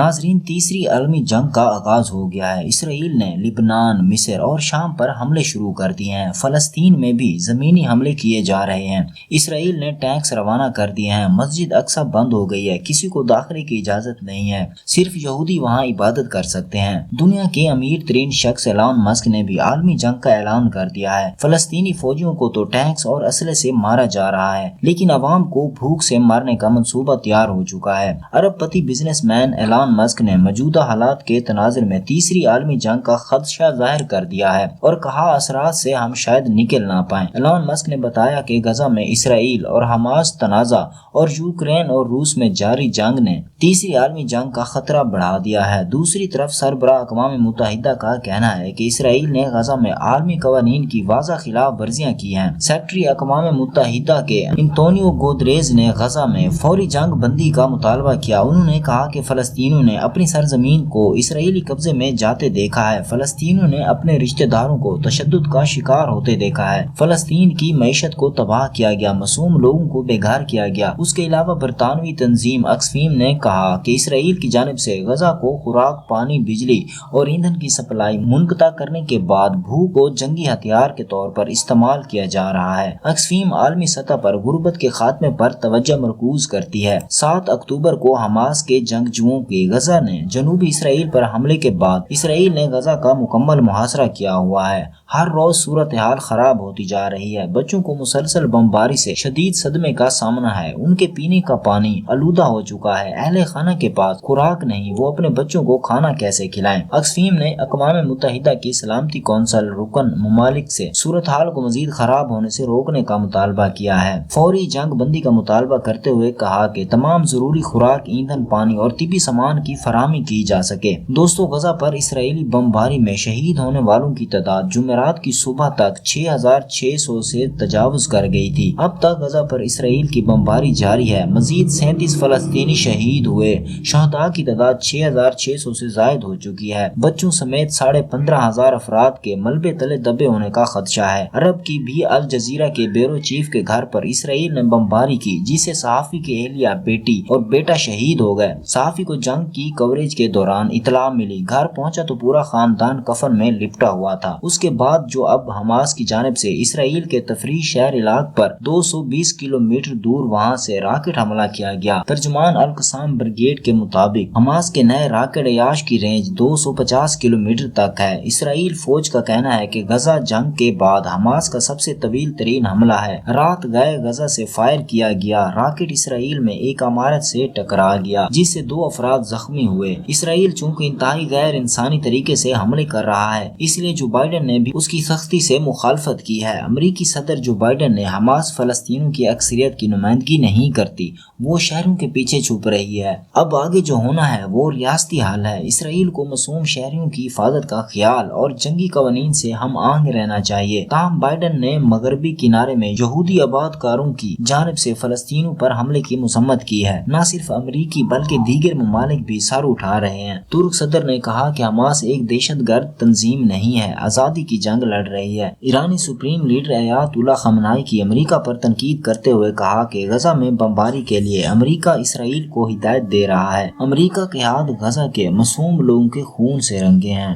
ناظرین، تیسری عالمی جنگ کا آغاز ہو گیا ہے۔ اسرائیل نے لبنان، مصر اور شام پر حملے شروع کر دیے ہیں۔ فلسطین میں بھی زمینی حملے کیے جا رہے ہیں۔ اسرائیل نے ٹینکس روانہ کر دیے ہیں۔ مسجد اقصی بند ہو گئی ہے، کسی کو داخلے کی اجازت نہیں ہے، صرف یہودی وہاں عبادت کر سکتے ہیں۔ دنیا کے امیر ترین شخص ایلان مسک نے بھی عالمی جنگ کا اعلان کر دیا ہے۔ فلسطینی فوجیوں کو تو ٹینکس اور اسلحے سے مارا جا رہا ہے، لیکن عوام کو بھوک سے مارنے کا منصوبہ تیار ہو چکا ہے۔ ارب پتی بزنس مین ایلان مسک نے موجودہ حالات کے تناظر میں تیسری عالمی جنگ کا خدشہ ظاہر کر دیا ہے اور کہا اثرات سے ہم شاید نکل نہ پائیں۔ ایلان مسک نے بتایا کہ غزہ میں اسرائیل اور حماس تنازع اور یوکرین اور روس میں جاری جنگ نے تیسری عالمی جنگ کا خطرہ بڑھا دیا ہے۔ دوسری طرف سربراہ اقوام متحدہ کا کہنا ہے کہ اسرائیل نے غزہ میں عالمی قوانین کی واضح خلاف ورزیاں کی ہیں۔ سیکرٹری اقوام متحدہ کے انتونیو گوتریز نے غزہ میں فوری جنگ بندی کا مطالبہ کیا۔ انہوں نے کہا کہ فلسطینیوں نے اپنی سرزمین کو اسرائیلی قبضے میں جاتے دیکھا ہے، فلسطینیوں نے اپنے رشتہ داروں کو تشدد کا شکار ہوتے دیکھا ہے، فلسطین کی معیشت کو تباہ کیا گیا، معصوم لوگوں کو بے گھر کیا گیا۔ اس کے علاوہ برطانوی تنظیم آکسفیم نے کہا کہ اسرائیل کی جانب سے غزہ کو خوراک، پانی، بجلی اور ایندھن کی سپلائی منقطع کرنے کے بعد بھوک کو جنگی ہتھیار کے طور پر استعمال کیا جا رہا ہے۔ آکسفیم عالمی سطح پر غربت کے خاتمے پر توجہ مرکوز کرتی ہے۔ 7 اکتوبر کو حماس کے جنگجوؤں کی غزہ نے جنوبی اسرائیل پر حملے کے بعد اسرائیل نے غزہ کا مکمل محاصرہ کیا ہوا ہے۔ ہر روز صورتحال خراب ہوتی جا رہی ہے۔ بچوں کو مسلسل بمباری سے شدید صدمے کا سامنا ہے، ان کے پینے کا پانی آلودہ ہو چکا ہے، اہل خانہ کے پاس خوراک نہیں، وہ اپنے بچوں کو کھانا کیسے کھلائیں؟ آکسفیم نے اقوام متحدہ کی سلامتی کونسل رکن ممالک سے صورتحال کو مزید خراب ہونے سے روکنے کا مطالبہ کیا ہے، فوری جنگ بندی کا مطالبہ کرتے ہوئے کہا کہ تمام ضروری خوراک، ایندھن، پانی اور طبی سامان کی فراہمی کی جا سکے۔ دوستو، غزہ پر اسرائیلی بمباری میں شہید ہونے والوں کی تعداد جمعرات کی صبح تک 6600 سے تجاوز کر گئی تھی۔ اب تک غزہ پر اسرائیل کی بمباری جاری ہے، مزید 37 فلسطینی شہید ہوئے، شہداء کی تعداد 6600 سے زائد ہو چکی ہے۔ بچوں سمیت 15,500 افراد کے ملبے تلے دبے ہونے کا خدشہ ہے۔ عرب کی بھی الجزیرہ کے بیورو چیف کے گھر پر اسرائیل نے بمباری کی، جس سے صحافی کی اہلیہ، بیٹی اور بیٹا شہید ہو گئے۔ صحافی کو جنگ کی کوریج کے دوران اطلاع ملی، گھر پہنچا تو پورا خاندان کفن میں لپٹا ہوا تھا۔ اس کے بعد جو اب حماس کی جانب سے اسرائیل کے تفریح شہر علاق پر 220 کلومیٹر دور وہاں سے راکٹ حملہ کیا گیا۔ ترجمان القسام بریگیڈ کے مطابق حماس کے نئے راکٹ عیاش کی رینج 250 کلومیٹر تک ہے۔ اسرائیل فوج کا کہنا ہے کہ غزہ جنگ کے بعد حماس کا سب سے طویل ترین حملہ ہے۔ رات گئے غزہ سے فائر کیا گیا راکٹ اسرائیل میں ایک عمارت سے ٹکرا گیا، جس سے 2 افراد زخمی ہوئے۔ اسرائیل چونکہ انتہائی غیر انسانی طریقے سے حملے کر رہا ہے، اس لیے جو بائیڈن نے بھی اس کی سختی سے مخالفت کی ہے۔ امریکی صدر جو بائیڈن نے حماس فلسطینیوں کی اکثریت کی نمائندگی نہیں کرتی، وہ شہروں کے پیچھے چھپ رہی ہے۔ اب آگے جو ہونا ہے وہ ریاستی حل ہے۔ اسرائیل کو معصوم شہریوں کی حفاظت کا خیال اور جنگی قوانین سے ہم آہنگ رہنا چاہیے۔ تاہم بائیڈن نے مغربی کنارے میں یہودی آباد کاروں کی جانب سے فلسطینیوں پر حملے کی مذمت کی ہے۔ نہ صرف امریکی بلکہ دیگر ممالک بھی سر اٹھا رہے ہیں۔ ترک صدر نے کہا کہ حماس ایک دہشت گرد تنظیم نہیں ہے، آزادی کی جنگ لڑ رہی ہے۔ ایرانی سپریم لیڈر آیت اللہ خامنائی کی امریکہ پر تنقید کرتے ہوئے کہا کہ غزہ میں بمباری کے لیے امریکہ اسرائیل کو ہدایت دے رہا ہے۔ امریکہ کے ہاتھ غزہ کے معصوم لوگوں کے خون سے رنگے ہیں۔